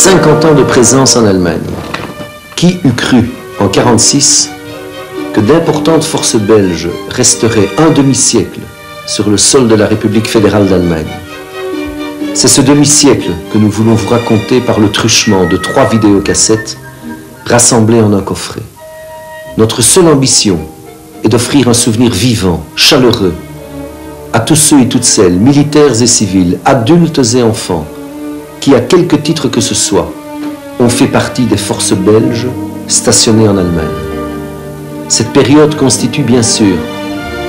50 ans de présence en Allemagne. Qui eût cru, en 1946, que d'importantes forces belges resteraient un demi-siècle sur le sol de la République fédérale d'Allemagne? C'est ce demi-siècle que nous voulons vous raconter par le truchement de 3 vidéocassettes rassemblées en un coffret. Notre seule ambition est d'offrir un souvenir vivant, chaleureux, à tous ceux et toutes celles, militaires et civils, adultes et enfants, qui, à quelque titre que ce soit, ont fait partie des forces belges stationnées en Allemagne. Cette période constitue bien sûr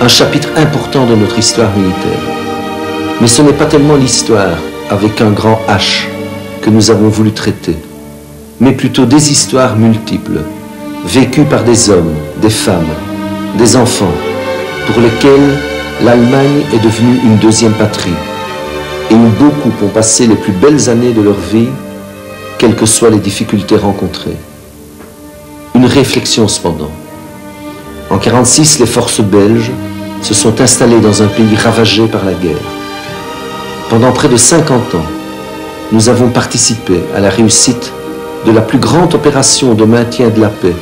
un chapitre important de notre histoire militaire. Mais ce n'est pas tellement l'histoire, avec un grand H, que nous avons voulu traiter, mais plutôt des histoires multiples, vécues par des hommes, des femmes, des enfants, pour lesquels l'Allemagne est devenue une deuxième patrie, et où beaucoup ont passé les plus belles années de leur vie, quelles que soient les difficultés rencontrées. Une réflexion cependant. En 1946, les forces belges se sont installées dans un pays ravagé par la guerre. Pendant près de 50 ans, nous avons participé à la réussite de la plus grande opération de maintien de la paix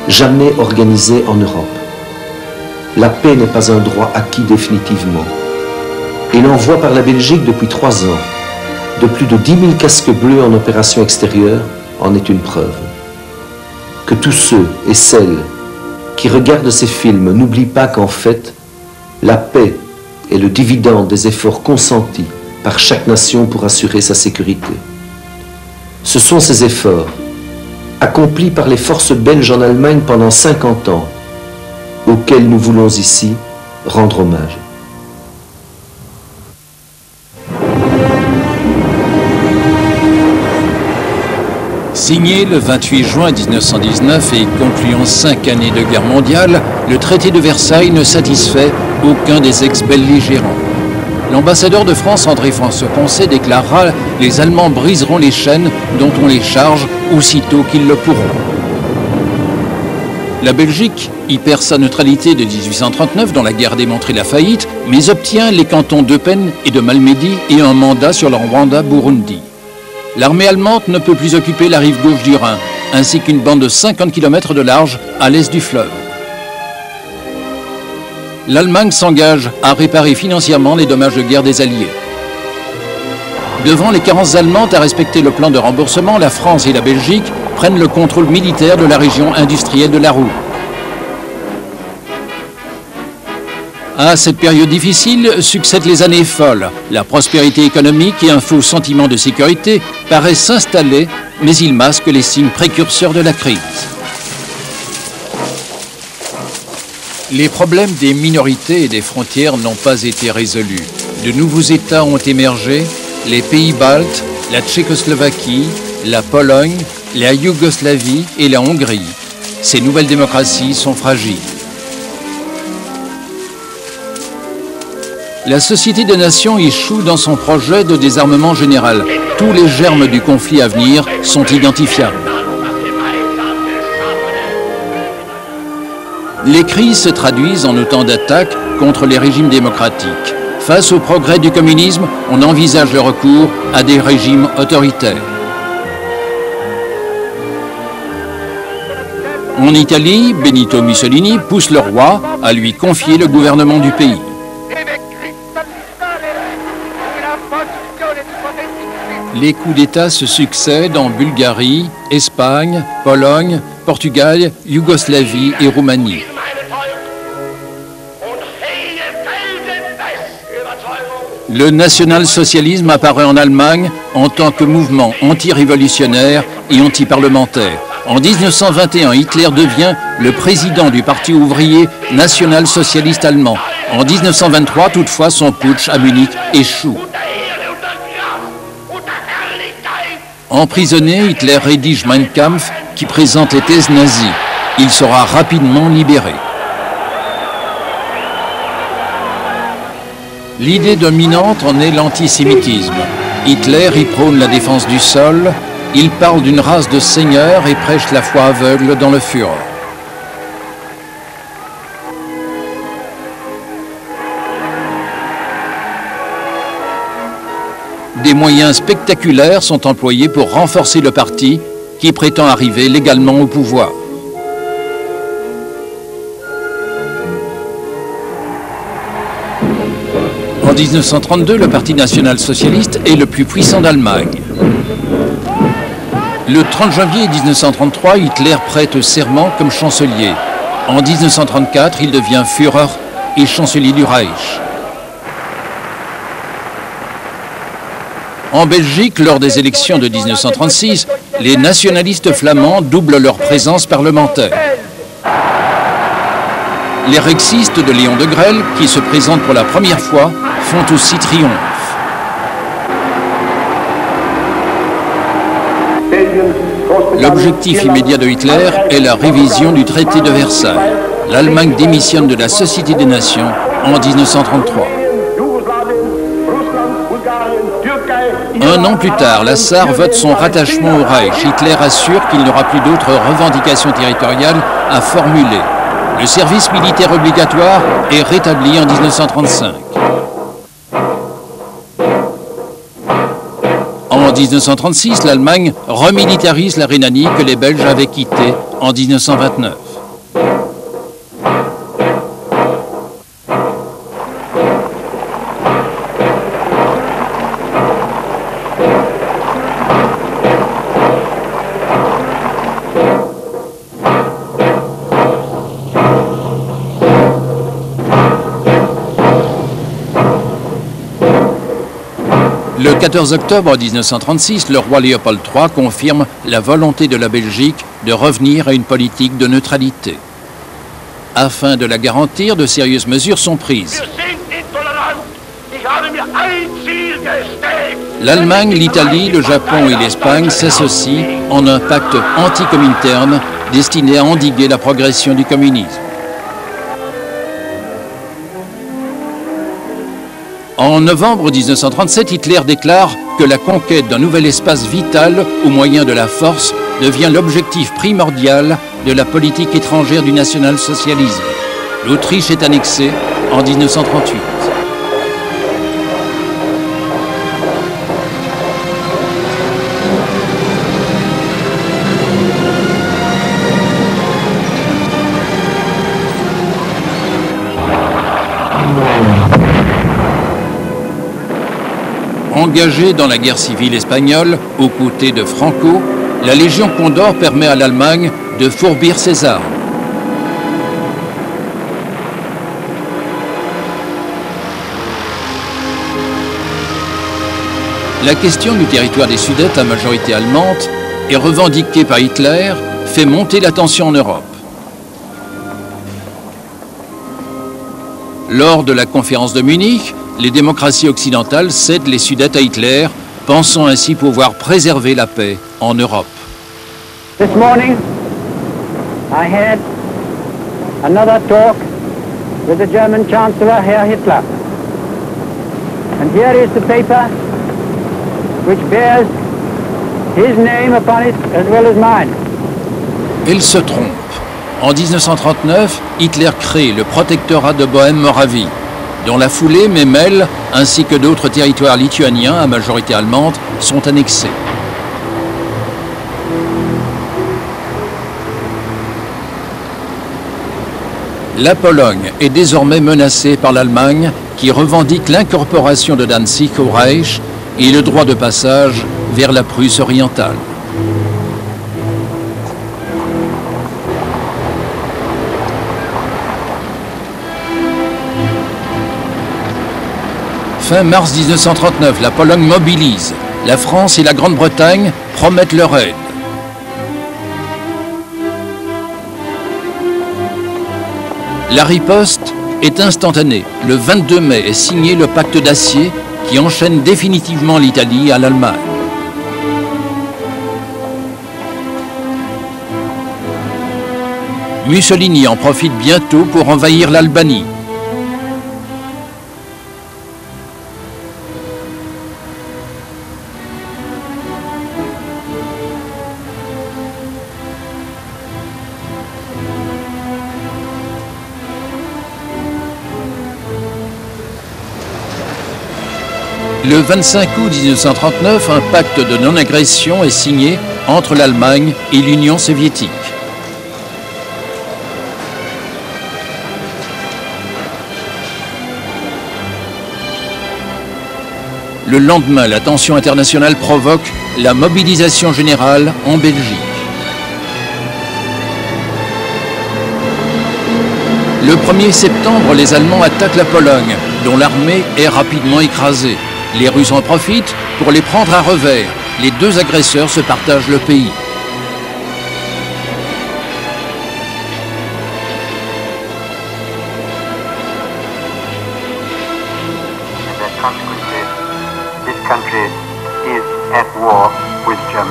jamais organisée en Europe. La paix n'est pas un droit acquis définitivement. Et l'envoi par la Belgique depuis 3 ans de plus de 10 000 casques bleus en opération extérieure en est une preuve. Que tous ceux et celles qui regardent ces films n'oublient pas qu'en fait, la paix est le dividende des efforts consentis par chaque nation pour assurer sa sécurité. Ce sont ces efforts, accomplis par les forces belges en Allemagne pendant 50 ans, auxquels nous voulons ici rendre hommage. Signé le 28 juin 1919 et concluant 5 années de guerre mondiale, le traité de Versailles ne satisfait aucun des ex-belligérants. L'ambassadeur de France, André-François Poncet, déclara « Les Allemands briseront les chaînes dont on les charge aussitôt qu'ils le pourront ». La Belgique y perd sa neutralité de 1839, dont la guerre a démontré la faillite, mais obtient les cantons d'Eupen et de Malmedy et un mandat sur le Rwanda-Burundi. L'armée allemande ne peut plus occuper la rive gauche du Rhin, ainsi qu'une bande de 50 km de large à l'est du fleuve. L'Allemagne s'engage à réparer financièrement les dommages de guerre des Alliés. Devant les carences allemandes à respecter le plan de remboursement, la France et la Belgique prennent le contrôle militaire de la région industrielle de la Ruhr. À cette période difficile succèdent les années folles. La prospérité économique et un faux sentiment de sécurité paraissent s'installer, mais ils masquent les signes précurseurs de la crise. Les problèmes des minorités et des frontières n'ont pas été résolus. De nouveaux États ont émergé, les pays baltes, la Tchécoslovaquie, la Pologne, la Yougoslavie et la Hongrie. Ces nouvelles démocraties sont fragiles. La Société des Nations échoue dans son projet de désarmement général. Tous les germes du conflit à venir sont identifiables. Les crises se traduisent en autant d'attaques contre les régimes démocratiques. Face au progrès du communisme, on envisage le recours à des régimes autoritaires. En Italie, Benito Mussolini pousse le roi à lui confier le gouvernement du pays. Les coups d'État se succèdent en Bulgarie, Espagne, Pologne, Portugal, Yougoslavie et Roumanie. Le national-socialisme apparaît en Allemagne en tant que mouvement anti-révolutionnaire et anti-parlementaire. En 1921, Hitler devient le président du Parti ouvrier national-socialiste allemand. En 1923, toutefois, son putsch à Munich échoue. Emprisonné, Hitler rédige Mein Kampf qui présente les thèses nazies. Il sera rapidement libéré. L'idée dominante en est l'antisémitisme. Hitler y prône la défense du sol, il parle d'une race de seigneurs et prêche la foi aveugle dans le Führer. des moyens spectaculaires sont employés pour renforcer le parti qui prétend arriver légalement au pouvoir. En 1932, le Parti national-socialiste est le plus puissant d'Allemagne. Le 30 janvier 1933, Hitler prête serment comme chancelier. En 1934, il devient Führer et chancelier du Reich. En Belgique, lors des élections de 1936, les nationalistes flamands doublent leur présence parlementaire. Les rexistes de Léon de Grelle, qui se présentent pour la première fois, font aussi triomphe. L'objectif immédiat de Hitler est la révision du traité de Versailles. L'Allemagne démissionne de la Société des Nations en 1933. Un an plus tard, la Sarre vote son rattachement au Reich. Hitler assure qu'il n'y aura plus d'autres revendications territoriales à formuler. Le service militaire obligatoire est rétabli en 1935. En 1936, l'Allemagne remilitarise la Rhénanie que les Belges avaient quittée en 1929. Le 14 octobre 1936, le roi Léopold III confirme la volonté de la Belgique de revenir à une politique de neutralité. Afin de la garantir, de sérieuses mesures sont prises. L'Allemagne, l'Italie, le Japon et l'Espagne s'associent en un pacte anti-comintern destiné à endiguer la progression du communisme. En novembre 1937, Hitler déclare que la conquête d'un nouvel espace vital au moyen de la force devient l'objectif primordial de la politique étrangère du national-socialisme. L'Autriche est annexée en 1938. Engagée dans la guerre civile espagnole, aux côtés de Franco, la Légion Condor permet à l'Allemagne de fourbir ses armes. La question du territoire des Sudètes à majorité allemande est revendiquée par Hitler, fait monter la tension en Europe. Lors de la conférence de Munich, les démocraties occidentales cèdent les Sudètes à Hitler, pensant ainsi pouvoir préserver la paix en Europe. This morning, I had another talk with the German Chancellor, Herr Hitler. And here is the paper which bears his name upon it as well as mine. Elle se trompe. En 1939, Hitler crée le protectorat de Bohême-Moravie. Dans la foulée, Memel, ainsi que d'autres territoires lituaniens à majorité allemande, sont annexés. La Pologne est désormais menacée par l'Allemagne, qui revendique l'incorporation de Danzig au Reich et le droit de passage vers la Prusse orientale. Fin mars 1939, la Pologne mobilise. La France et la Grande-Bretagne promettent leur aide. La riposte est instantanée. Le 22 mai est signé le pacte d'acier qui enchaîne définitivement l'Italie à l'Allemagne. Mussolini en profite bientôt pour envahir l'Albanie. Le 25 août 1939, un pacte de non-agression est signé entre l'Allemagne et l'Union soviétique. Le lendemain, la tension internationale provoque la mobilisation générale en Belgique. Le 1er septembre, les Allemands attaquent la Pologne, dont l'armée est rapidement écrasée. Les Russes en profitent pour les prendre à revers. Les deux agresseurs se partagent le pays.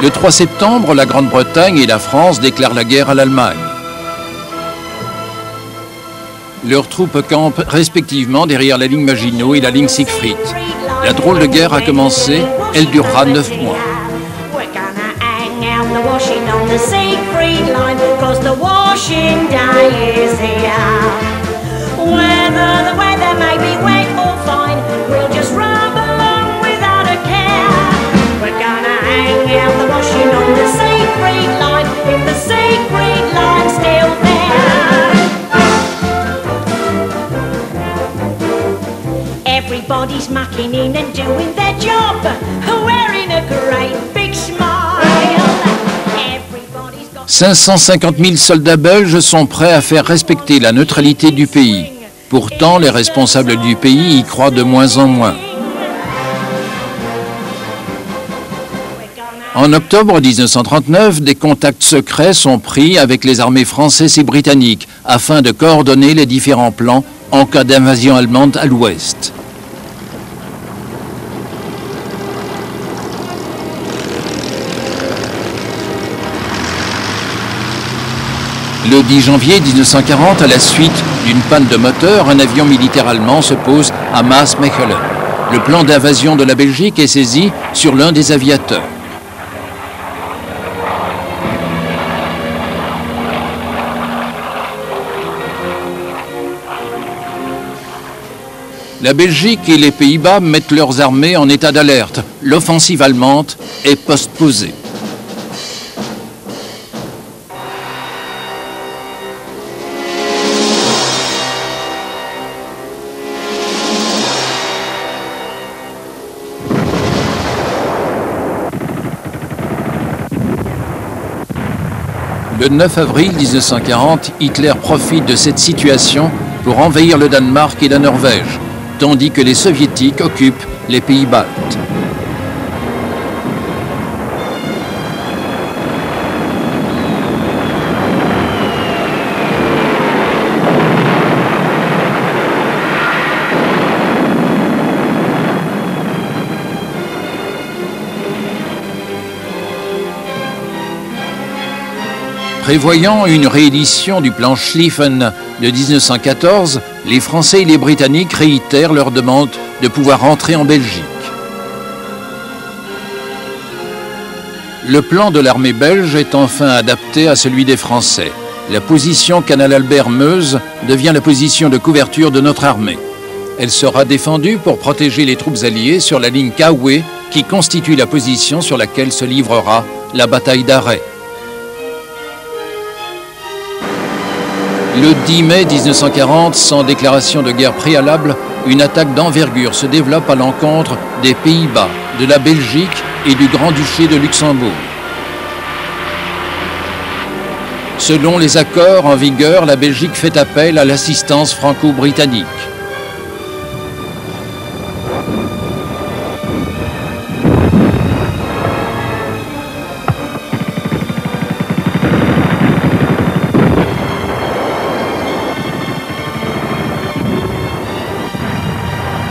Le 3 septembre, la Grande-Bretagne et la France déclarent la guerre à l'Allemagne. Leurs troupes campent respectivement derrière la ligne Maginot et la ligne Siegfried. La drôle de guerre a commencé, elle durera 9 mois. Everybody's mucking in and doing their job, wearing a great big smile. 550 000 soldats belges sont prêts à faire respecter la neutralité du pays. Pourtant, les responsables du pays y croient de moins en moins. En octobre 1939, des contacts secrets sont pris avec les armées françaises et britanniques afin de coordonner les différents plans en cas d'invasion allemande à l'ouest. Le 10 janvier 1940, à la suite d'une panne de moteur, un avion militaire allemand se pose à Maasmechelen. Le plan d'invasion de la Belgique est saisi sur l'un des aviateurs. La Belgique et les Pays-Bas mettent leurs armées en état d'alerte. L'offensive allemande est postposée. Le 9 avril 1940, Hitler profite de cette situation pour envahir le Danemark et la Norvège, tandis que les Soviétiques occupent les pays baltes. Prévoyant une réédition du plan Schlieffen de 1914, les Français et les Britanniques réitèrent leur demande de pouvoir entrer en Belgique. Le plan de l'armée belge est enfin adapté à celui des Français. La position Canal Albert-Meuse devient la position de couverture de notre armée. Elle sera défendue pour protéger les troupes alliées sur la ligne Kaoué, qui constitue la position sur laquelle se livrera la bataille d'Arrêt. Le 10 mai 1940, sans déclaration de guerre préalable, une attaque d'envergure se développe à l'encontre des Pays-Bas, de la Belgique et du Grand-Duché de Luxembourg. Selon les accords en vigueur, la Belgique fait appel à l'assistance franco-britannique.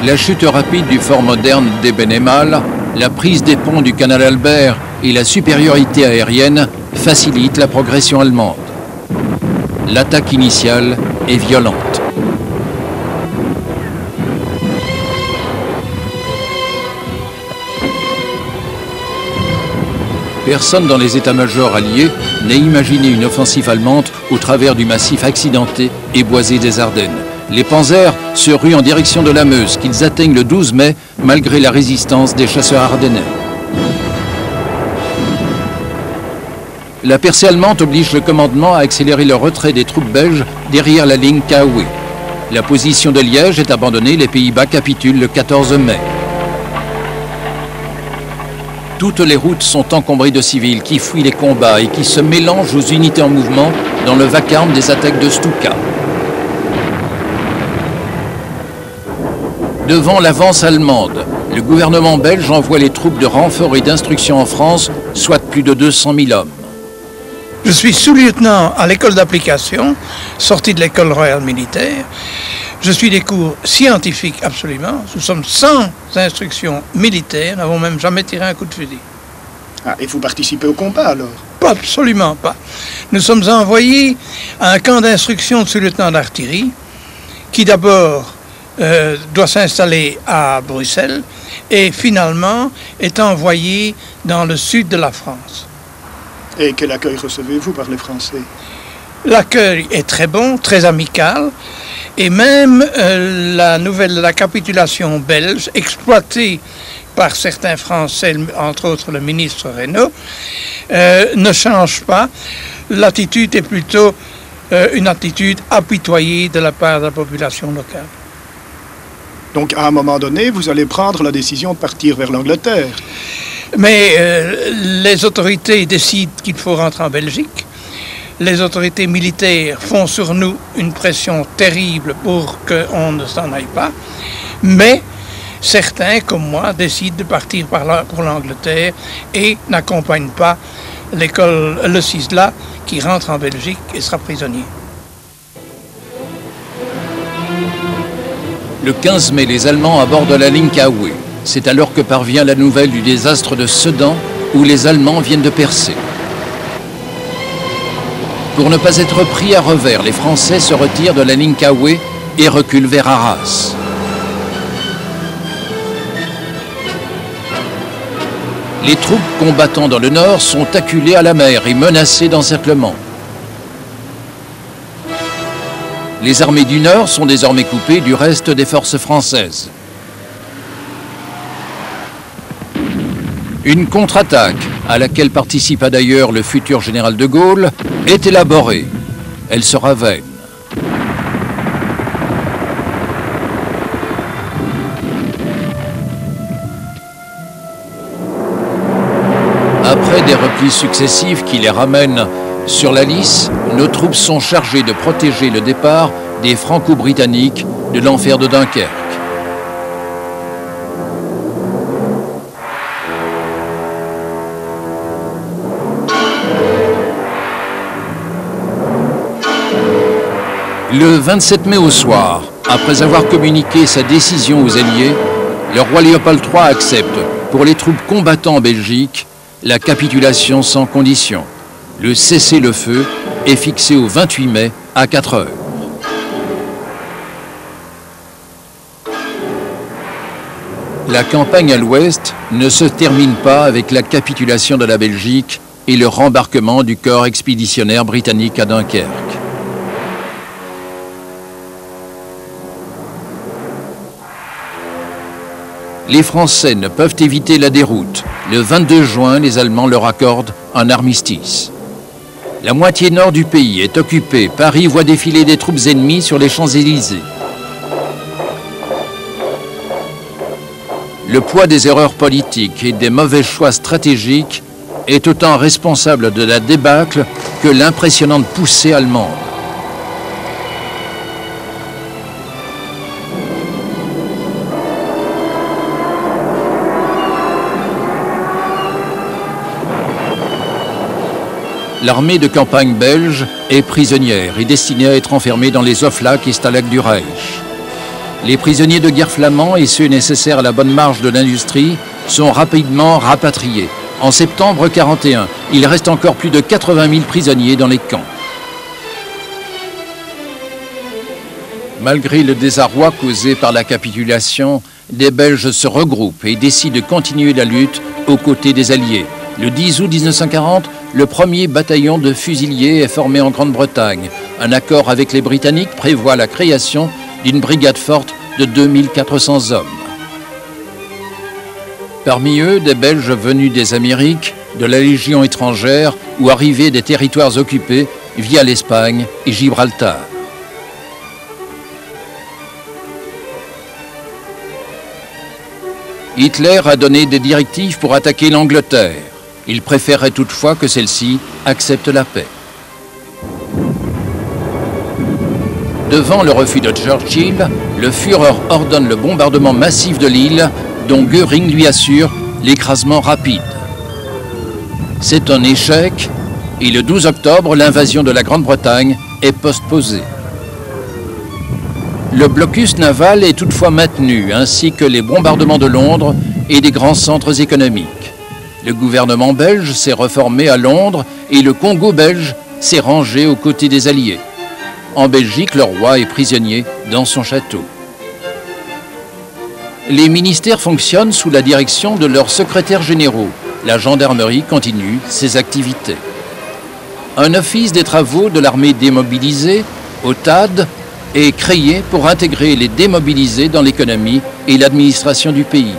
La chute rapide du fort moderne d'Ebenemal, la prise des ponts du canal Albert et la supériorité aérienne facilitent la progression allemande. L'attaque initiale est violente. Personne dans les états-majors alliés n'a imaginé une offensive allemande au travers du massif accidenté et boisé des Ardennes. Les panzers se ruent en direction de la Meuse, qu'ils atteignent le 12 mai, malgré la résistance des chasseurs ardennais. La percée allemande oblige le commandement à accélérer le retrait des troupes belges derrière la ligne Kaoué. La position de Liège est abandonnée, les Pays-Bas capitulent le 14 mai. Toutes les routes sont encombrées de civils qui fuient les combats et qui se mélangent aux unités en mouvement dans le vacarme des attaques de Stuka. Devant l'avance allemande, le gouvernement belge envoie les troupes de renfort et d'instruction en France, soit plus de 200 000 hommes. Je suis sous-lieutenant à l'école d'application, sorti de l'école royale militaire. Je suis des cours scientifiques absolument. Nous sommes sans instruction militaire, n'avons même jamais tiré un coup de fusil. Ah, et vous participez au combat alors? Pas, absolument pas. Nous sommes envoyés à un camp d'instruction de sous-lieutenant d'artillerie qui d'abord doit s'installer à Bruxelles et finalement est envoyé dans le sud de la France. Et quel accueil recevez-vous par les Français? L'accueil est très bon, très amical, et même la nouvelle de la capitulation belge, exploitée par certains Français, entre autres le ministre Reynaud, ne change pas. L'attitude est plutôt une attitude apitoyée de la part de la population locale. Donc à un moment donné, vous allez prendre la décision de partir vers l'Angleterre. Mais les autorités décident qu'il faut rentrer en Belgique. Les autorités militaires font sur nous une pression terrible pour qu'on ne s'en aille pas. Mais certains, comme moi, décident de partir pour l'Angleterre et n'accompagnent pas le CISLA qui rentre en Belgique et sera prisonnier. Le 15 mai, les Allemands abordent la ligne Kaoué. C'est alors que parvient la nouvelle du désastre de Sedan, où les Allemands viennent de percer. Pour ne pas être pris à revers, les Français se retirent de la ligne Kaoué et reculent vers Arras. Les troupes combattant dans le nord sont acculées à la mer et menacées d'encerclement. Les armées du nord sont désormais coupées du reste des forces françaises. Une contre-attaque, à laquelle participa d'ailleurs le futur général de Gaulle, est élaborée. Elle sera vaine. Après des replis successifs qui les ramènent sur la Lys, nos troupes sont chargées de protéger le départ des Franco-Britanniques de l'enfer de Dunkerque. Le 27 mai au soir, après avoir communiqué sa décision aux Alliés, le roi Léopold III accepte, pour les troupes combattant en Belgique, la capitulation sans condition. Le cessez-le-feu est fixé au 28 mai à 4 heures. La campagne à l'ouest ne se termine pas avec la capitulation de la Belgique et le rembarquement du corps expéditionnaire britannique à Dunkerque. Les Français ne peuvent éviter la déroute. Le 22 juin, les Allemands leur accordent un armistice. La moitié nord du pays est occupée. Paris voit défiler des troupes ennemies sur les Champs-Élysées. Le poids des erreurs politiques et des mauvais choix stratégiques est autant responsable de la débâcle que l'impressionnante poussée allemande. L'armée de campagne belge est prisonnière et destinée à être enfermée dans les Oflacs et Stalags du Reich. Les prisonniers de guerre flamands et ceux nécessaires à la bonne marche de l'industrie sont rapidement rapatriés. En septembre 1941, il reste encore plus de 80 000 prisonniers dans les camps. Malgré le désarroi causé par la capitulation, les Belges se regroupent et décident de continuer la lutte aux côtés des Alliés. Le 10 août 1940, le premier bataillon de fusiliers est formé en Grande-Bretagne. Un accord avec les Britanniques prévoit la création d'une brigade forte de 2400 hommes. Parmi eux, des Belges venus des Amériques, de la Légion étrangère ou arrivés des territoires occupés via l'Espagne et Gibraltar. Hitler a donné des directives pour attaquer l'Angleterre. Il préférait toutefois que celle-ci accepte la paix. Devant le refus de Churchill, le Führer ordonne le bombardement massif de l'île, dont Göring lui assure l'écrasement rapide. C'est un échec et le 12 octobre, l'invasion de la Grande-Bretagne est postposée. Le blocus naval est toutefois maintenu, ainsi que les bombardements de Londres et des grands centres économiques. Le gouvernement belge s'est reformé à Londres et le Congo belge s'est rangé aux côtés des Alliés. En Belgique, le roi est prisonnier dans son château. Les ministères fonctionnent sous la direction de leurs secrétaires généraux. La gendarmerie continue ses activités. Un office des travaux de l'armée démobilisée, OTAD, est créé pour intégrer les démobilisés dans l'économie et l'administration du pays.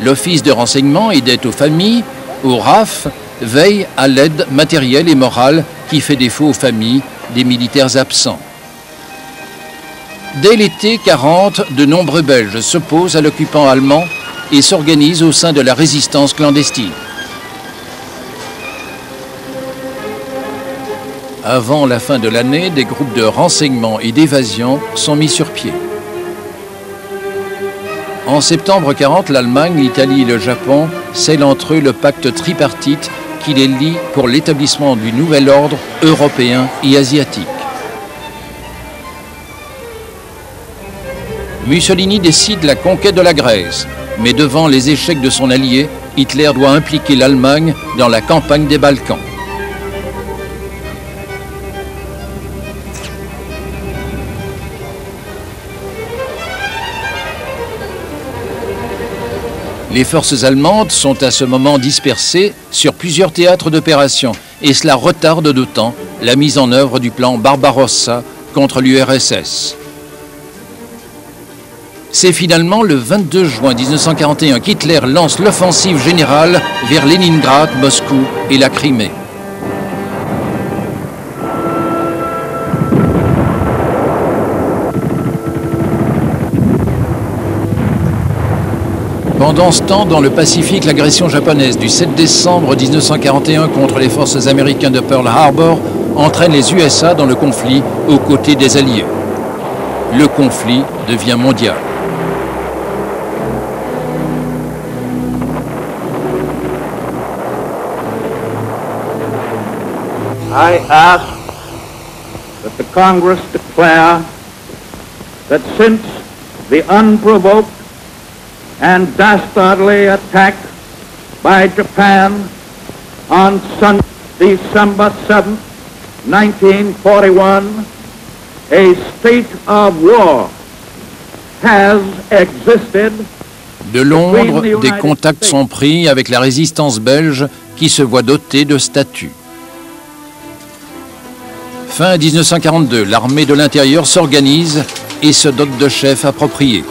L'office de renseignement et d'aide aux familles, au RAF, veille à l'aide matérielle et morale qui fait défaut aux familles des militaires absents. Dès l'été 40, de nombreux Belges s'opposent à l'occupant allemand et s'organisent au sein de la résistance clandestine. Avant la fin de l'année, des groupes de renseignement et d'évasion sont mis sur pied. En septembre 40, l'Allemagne, l'Italie et le Japon scellent entre eux le pacte tripartite qui les lie pour l'établissement du nouvel ordre européen et asiatique. Mussolini décide la conquête de la Grèce, mais devant les échecs de son allié, Hitler doit impliquer l'Allemagne dans la campagne des Balkans. Les forces allemandes sont à ce moment dispersées sur plusieurs théâtres d'opération et cela retarde d'autant la mise en œuvre du plan Barbarossa contre l'URSS. C'est finalement le 22 juin 1941 qu'Hitler lance l'offensive générale vers Leningrad, Moscou et la Crimée. Pendant ce temps, dans le Pacifique, l'agression japonaise du 7 décembre 1941 contre les forces américaines de Pearl Harbor entraîne les USA dans le conflit aux côtés des Alliés. Le conflit devient mondial. I ask that the Congress declare that since the unprovoked and dastardly attack by Japan on Sunday, December 7, 1941, a state of war has existed. De Londres, des contacts sont pris avec la résistance belge qui se voit dotée de statuts. Fin 1942, l'armée de l'intérieur s'organise et se dote de chefs appropriés.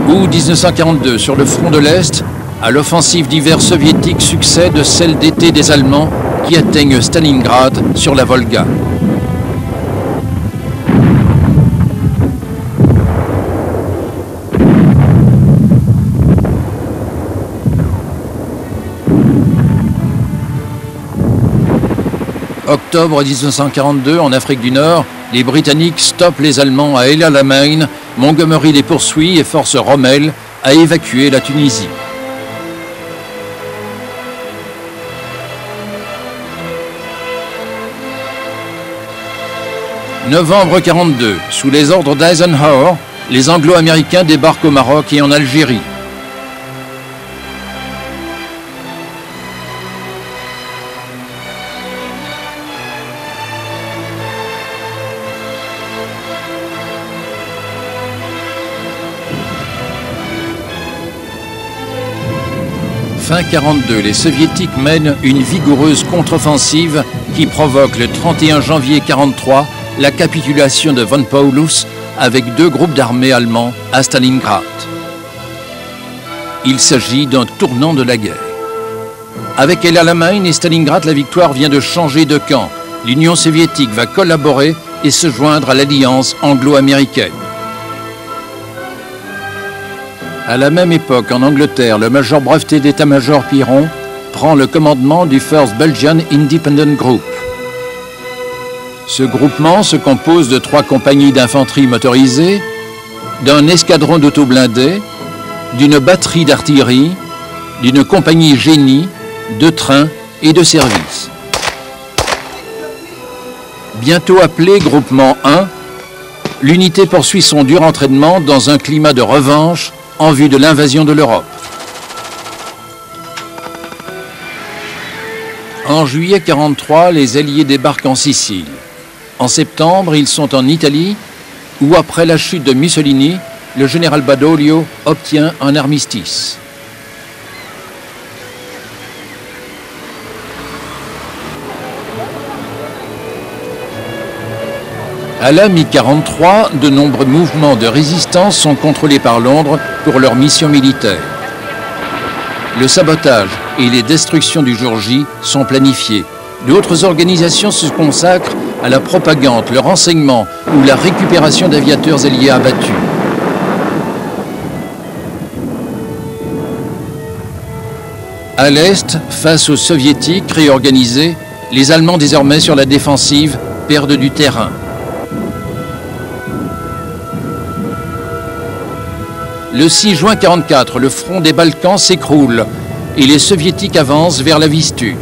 Août 1942, sur le front de l'Est, à l'offensive d'hiver soviétique succède celle d'été des Allemands qui atteignent Stalingrad sur la Volga. Octobre 1942, en Afrique du Nord, les Britanniques stoppent les Allemands à El Alamein, Montgomery les poursuit et force Rommel à évacuer la Tunisie. Novembre 1942, sous les ordres d'Eisenhower, les Anglo-Américains débarquent au Maroc et en Algérie. Fin 42, les Soviétiques mènent une vigoureuse contre-offensive qui provoque le 31 janvier 43 la capitulation de von Paulus avec 2 groupes d'armées allemands à Stalingrad. Il s'agit d'un tournant de la guerre. Avec El Alamein et Stalingrad, la victoire vient de changer de camp. L'Union soviétique va collaborer et se joindre à l'alliance anglo-américaine. À la même époque, en Angleterre, le major breveté d'état-major Piron prend le commandement du 1st Belgian Independent Group. Ce groupement se compose de 3 compagnies d'infanterie motorisée, d'un escadron d'autoblindés, d'une batterie d'artillerie, d'une compagnie génie, de trains et de services. Bientôt appelé Groupement 1, l'unité poursuit son dur entraînement dans un climat de revanche en vue de l'invasion de l'Europe. En juillet 1943, les Alliés débarquent en Sicile. En septembre, ils sont en Italie, où après la chute de Mussolini, le général Badoglio obtient un armistice. À la mi-43, de nombreux mouvements de résistance sont contrôlés par Londres pour leur mission militaire. Le sabotage et les destructions du jour J sont planifiés. D'autres organisations se consacrent à la propagande, le renseignement ou la récupération d'aviateurs alliés abattus. À l'Est, face aux Soviétiques réorganisés, les Allemands désormais sur la défensive perdent du terrain. Le 6 juin 1944, le front des Balkans s'écroule et les Soviétiques avancent vers la Vistule.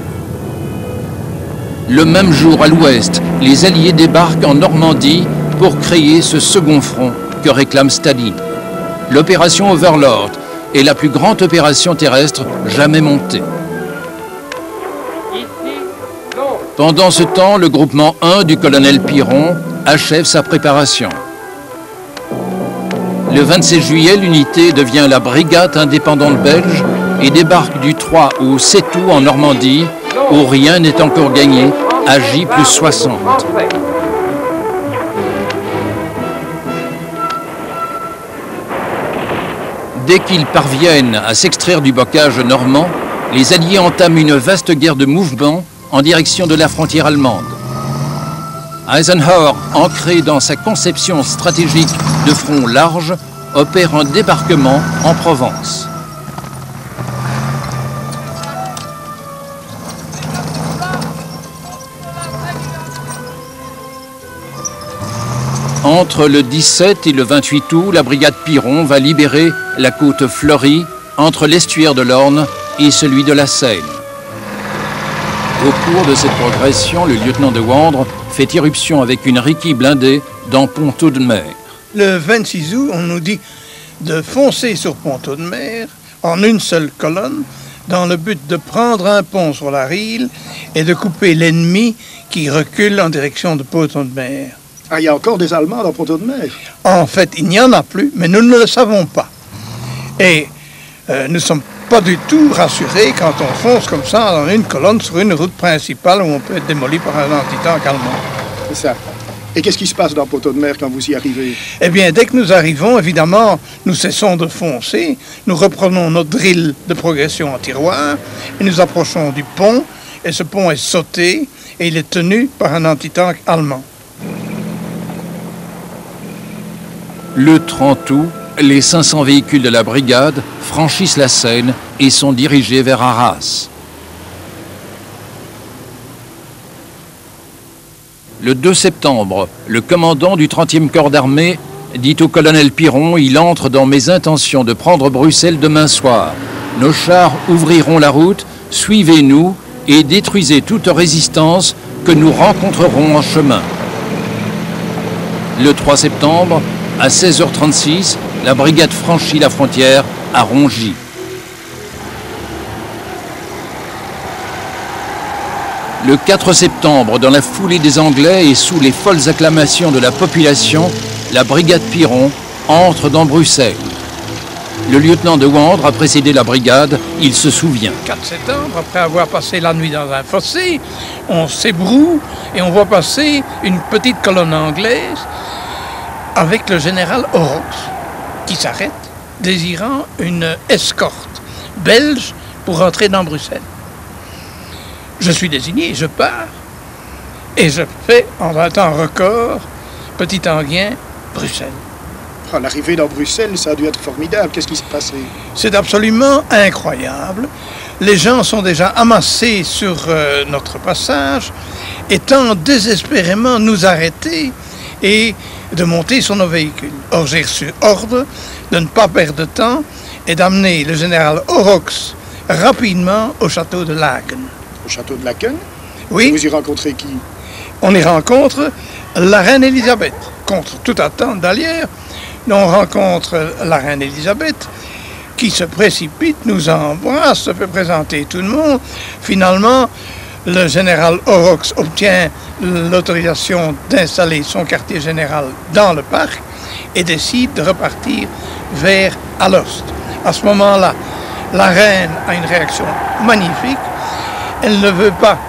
Le même jour, à l'ouest, les Alliés débarquent en Normandie pour créer ce second front que réclame Staline. L'opération Overlord est la plus grande opération terrestre jamais montée. Pendant ce temps, le groupement 1 du colonel Piron achève sa préparation. Le 27 juillet, l'unité devient la brigade indépendante belge et débarque du 3 au 7 août en Normandie, où rien n'est encore gagné, à J+60. Dès qu'ils parviennent à s'extraire du bocage normand, les Alliés entament une vaste guerre de mouvement en direction de la frontière allemande. Eisenhower, ancré dans sa conception stratégique de front large, opère un débarquement en Provence. Entre le 17 et le 28 août, la brigade Piron va libérer la côte fleurie entre l'estuaire de l'Orne et celui de la Seine. Au cours de cette progression, le lieutenant de Wandre fait irruption avec une Ricky blindée dans Pontaud-de-Mer. Le 26 août, on nous dit de foncer sur Pontaud-de-Mer en une seule colonne dans le but de prendre un pont sur la Risle et de couper l'ennemi qui recule en direction de Pontaud-de-Mer. Ah, il y a encore des Allemands dans Pontaud-de-Mer? En fait, il n'y en a plus, mais nous ne le savons pas. Et nous ne sommes pas du tout rassurés quand on fonce comme ça dans une colonne sur une route principale où on peut être démoli par un antitank allemand. C'est ça. Et qu'est-ce qui se passe dans Pontaud-de-Mer quand vous y arrivez? Eh bien, dès que nous arrivons, évidemment, nous cessons de foncer, nous reprenons notre drill de progression en tiroir, et nous approchons du pont, et ce pont est sauté, et il est tenu par un antitank allemand. Le 30 août, les 500 véhicules de la brigade franchissent la Seine et sont dirigés vers Arras. Le 2 septembre, le commandant du 30e corps d'armée dit au colonel Piron « Il entre dans mes intentions de prendre Bruxelles demain soir. Nos chars ouvriront la route, suivez-nous et détruisez toute résistance que nous rencontrerons en chemin. » Le 3 septembre, à 16h36, la brigade franchit la frontière à Rongy. Le 4 septembre, dans la foulée des Anglais et sous les folles acclamations de la population, la brigade Piron entre dans Bruxelles. Le lieutenant de Wandre a précédé la brigade, il se souvient. 4 septembre, après avoir passé la nuit dans un fossé, on s'ébroue et on voit passer une petite colonne anglaise avec le général Horrocks qui s'arrête, désirant une escorte belge pour rentrer dans Bruxelles. Je suis désigné, je pars et je fais en un temps record Petit Anguien, Bruxelles. À l'arrivée dans Bruxelles, ça a dû être formidable. Qu'est-ce qui s'est passé? C'est absolument incroyable. Les gens sont déjà amassés sur notre passage et tentent désespérément de nous arrêter et de monter sur nos véhicules. Or, j'ai reçu ordre de ne pas perdre de temps et d'amener le général Horrocks rapidement au château de Laken. Au château de Laken? Oui. Vous y rencontrez qui? On y rencontre la reine Élisabeth. Contre toute attente d'ailleurs, on rencontre la reine Élisabeth qui se précipite, nous embrasse, se fait présenter tout le monde. Finalement, le général Horrocks obtient l'autorisation d'installer son quartier général dans le parc et décide de repartir vers Alost. À ce moment-là, la reine a une réaction magnifique. Elle ne veut pas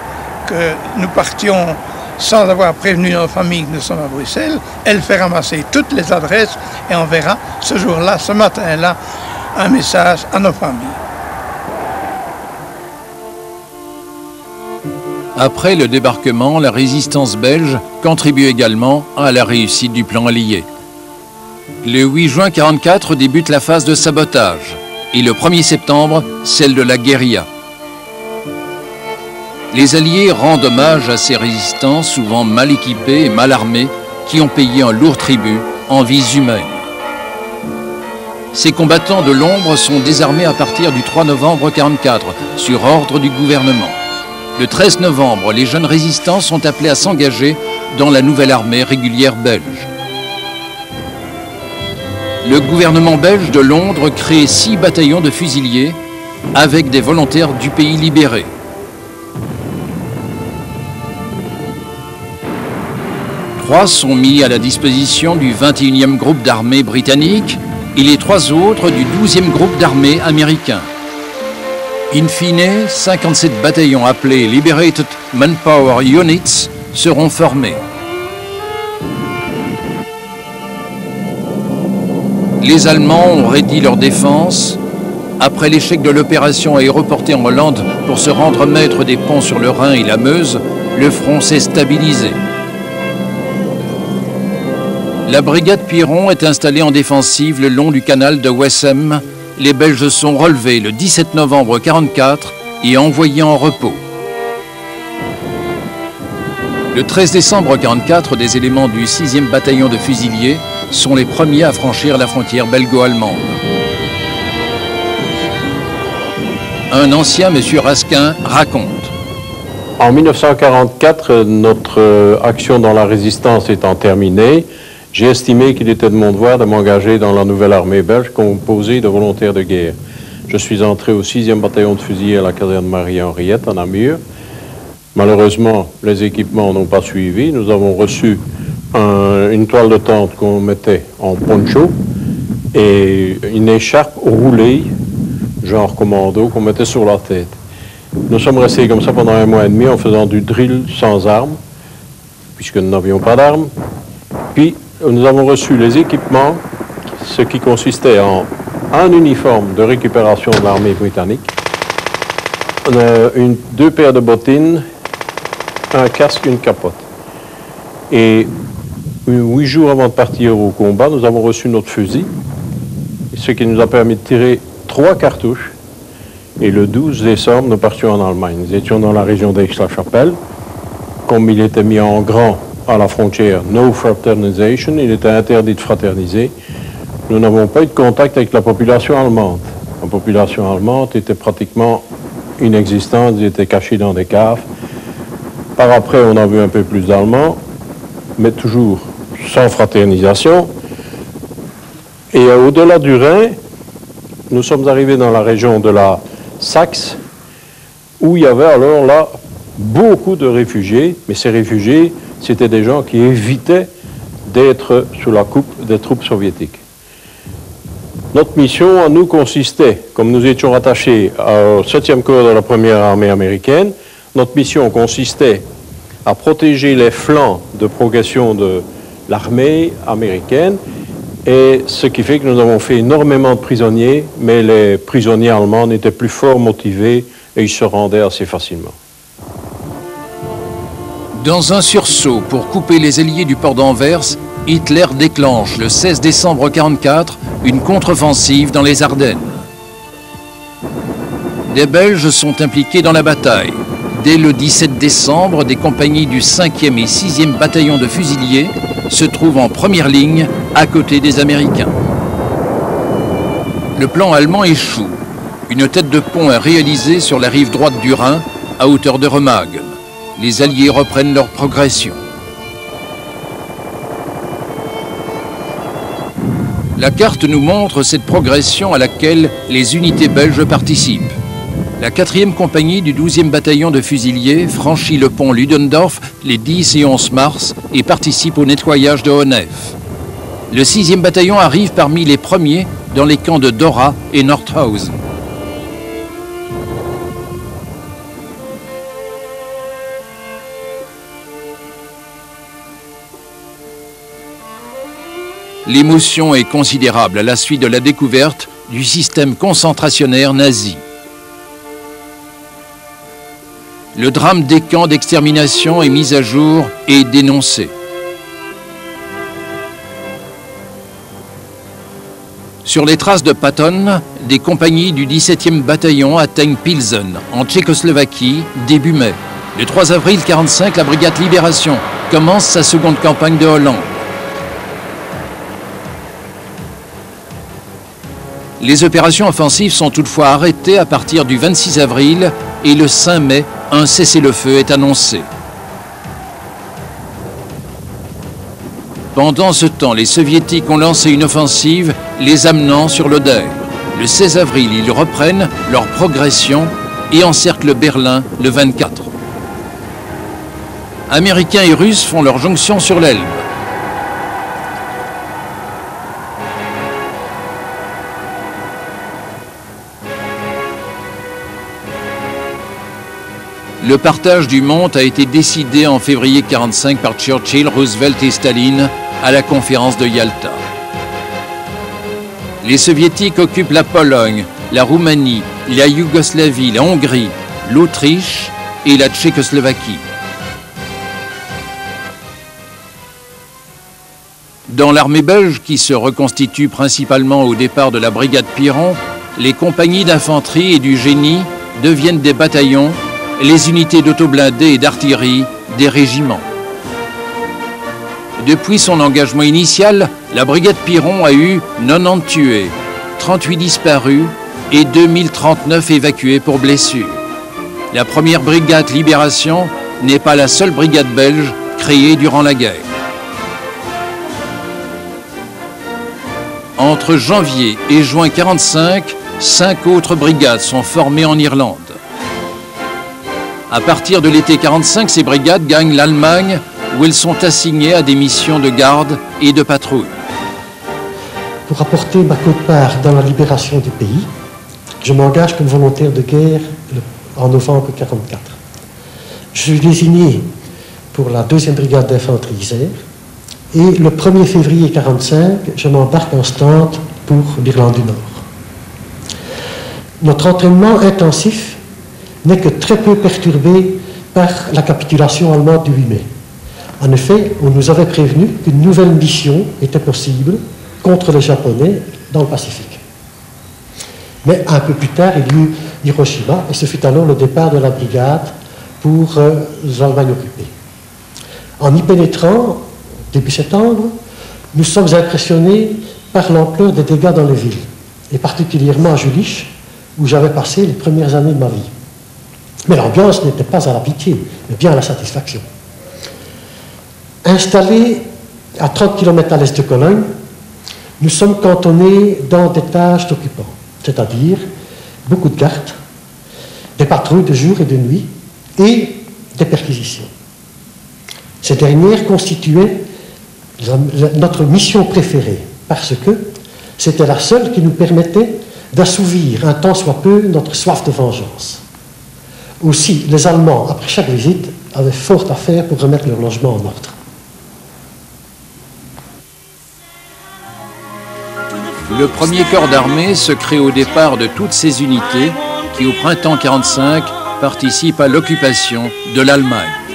que nous partions sans avoir prévenu nos familles que nous sommes à Bruxelles. Elle fait ramasser toutes les adresses et on verra ce jour-là, ce matin-là, un message à nos familles. Après le débarquement, la résistance belge contribue également à la réussite du plan allié. Le 8 juin 1944 débute la phase de sabotage et le 1er septembre, celle de la guérilla. Les Alliés rendent hommage à ces résistants souvent mal équipés et mal armés qui ont payé un lourd tribut en vies humaines. Ces combattants de l'ombre sont désarmés à partir du 3 novembre 1944 sur ordre du gouvernement. Le 13 novembre, les jeunes résistants sont appelés à s'engager dans la nouvelle armée régulière belge. Le gouvernement belge de Londres crée 6 bataillons de fusiliers avec des volontaires du pays libéré. Trois sont mis à la disposition du 21e groupe d'armée britannique et les 3 autres du 12e groupe d'armée américain. In fine, 57 bataillons appelés Liberated Manpower Units seront formés. Les Allemands ont raidi leur défense. Après l'échec de l'opération aéroportée en Hollande pour se rendre maître des ponts sur le Rhin et la Meuse, le front s'est stabilisé. La brigade Piron est installée en défensive le long du canal de Wessem. Les Belges sont relevés le 17 novembre 1944 et envoyés en repos. Le 13 décembre 1944, des éléments du 6e bataillon de fusiliers sont les premiers à franchir la frontière belgo-allemande. Un ancien, M. Raskin, raconte. En 1944, notre action dans la résistance étant terminée, j'ai estimé qu'il était de mon devoir de m'engager dans la nouvelle armée belge composée de volontaires de guerre. Je suis entré au 6e bataillon de fusiliers à la caserne Marie-Henriette, en Namur. Malheureusement, les équipements n'ont pas suivi. Nous avons reçu une toile de tente qu'on mettait en poncho et une écharpe roulée, genre commando, qu'on mettait sur la tête. Nous sommes restés comme ça pendant 1 mois et demi en faisant du drill sans armes, puisque nous n'avions pas d'armes. Puis, nous avons reçu les équipements, ce qui consistait en un uniforme de récupération de l'armée britannique, 2 paires de bottines, un casque, une capote. Et 8 jours avant de partir au combat, nous avons reçu notre fusil, ce qui nous a permis de tirer 3 cartouches. Et le 12 décembre, nous partions en Allemagne. Nous étions dans la région d'Aix-la-Chapelle. Comme il était mis en grand à la frontière No Fraternization, il était interdit de fraterniser. Nous n'avons pas eu de contact avec la population allemande. La population allemande était pratiquement inexistante, ils étaient cachés dans des caves. Par après, on a vu un peu plus d'Allemands, mais toujours sans fraternisation. Et au-delà du Rhin, nous sommes arrivés dans la région de la Saxe, où il y avait alors là beaucoup de réfugiés, mais ces réfugiés, c'était des gens qui évitaient d'être sous la coupe des troupes soviétiques. Notre mission, à nous, consistait, comme nous étions rattachés au 7e corps de la première armée américaine, notre mission consistait à protéger les flancs de progression de l'armée américaine, et ce qui fait que nous avons fait énormément de prisonniers, mais les prisonniers allemands n'étaient plus fort motivés et ils se rendaient assez facilement. Dans un sursaut pour couper les alliés du port d'Anvers, Hitler déclenche le 16 décembre 1944 une contre-offensive dans les Ardennes. Des Belges sont impliqués dans la bataille. Dès le 17 décembre, des compagnies du 5e et 6e bataillon de fusiliers se trouvent en première ligne à côté des Américains. Le plan allemand échoue. Une tête de pont est réalisée sur la rive droite du Rhin, à hauteur de Remagen. Les Alliés reprennent leur progression. La carte nous montre cette progression à laquelle les unités belges participent. La 4e compagnie du 12e bataillon de fusiliers franchit le pont Ludendorff les 10 et 11 mars et participe au nettoyage de Honnef. Le 6e bataillon arrive parmi les premiers dans les camps de Dora et Nordhausen. L'émotion est considérable à la suite de la découverte du système concentrationnaire nazi. Le drame des camps d'extermination est mis à jour et dénoncé. Sur les traces de Patton, des compagnies du 17e bataillon atteignent Pilsen, en Tchécoslovaquie, début mai. Le 3 avril 1945, la brigade Libération commence sa seconde campagne de Hollande. Les opérations offensives sont toutefois arrêtées à partir du 26 avril et le 5 mai, un cessez-le-feu est annoncé. Pendant ce temps, les Soviétiques ont lancé une offensive les amenant sur l'Oder. Le 16 avril, ils reprennent leur progression et encerclent Berlin le 24. Américains et Russes font leur jonction sur l'Elbe. Le partage du Monde a été décidé en février 1945 par Churchill, Roosevelt et Staline à la conférence de Yalta. Les Soviétiques occupent la Pologne, la Roumanie, la Yougoslavie, la Hongrie, l'Autriche et la Tchécoslovaquie. Dans l'armée belge, qui se reconstitue principalement au départ de la brigade Piron, les compagnies d'infanterie et du génie deviennent des bataillons, les unités d'autoblindés et d'artillerie, des régiments. Depuis son engagement initial, la brigade Piron a eu 90 tués, 38 disparus et 2039 évacués pour blessures. La première brigade Libération n'est pas la seule brigade belge créée durant la guerre. Entre janvier et juin 1945, 5 autres brigades sont formées en Irlande. À partir de l'été 1945, ces brigades gagnent l'Allemagne où elles sont assignées à des missions de garde et de patrouille. Pour apporter ma quote-part dans la libération du pays, je m'engage comme volontaire de guerre en novembre 1944. Je suis désigné pour la 2e brigade d'infanterie Isère et le 1er février 1945, je m'embarque en stand pour l'Irlande du Nord. Notre entraînement intensif n'est que très peu perturbé par la capitulation allemande du 8 mai. En effet, on nous avait prévenu qu'une nouvelle mission était possible contre les Japonais dans le Pacifique. Mais un peu plus tard, il y eut Hiroshima, et ce fut alors le départ de la brigade pour l'Allemagne occupée. En y pénétrant, début septembre, nous sommes impressionnés par l'ampleur des dégâts dans les villes, et particulièrement à Jülich, où j'avais passé les premières années de ma vie. Mais l'ambiance n'était pas à la pitié, mais bien à la satisfaction. Installés à 30 km à l'est de Cologne, nous sommes cantonnés dans des tâches d'occupants, c'est-à-dire beaucoup de gardes, des patrouilles de jour et de nuit et des perquisitions. Ces dernières constituaient notre mission préférée parce que C'était la seule qui nous permettait d'assouvir un tant soit peu notre soif de vengeance. Aussi, les Allemands, après chaque visite, avaient fort à faire pour remettre leur logement en ordre. Le premier corps d'armée se crée au départ de toutes ces unités qui, au printemps 1945, participent à l'occupation de l'Allemagne.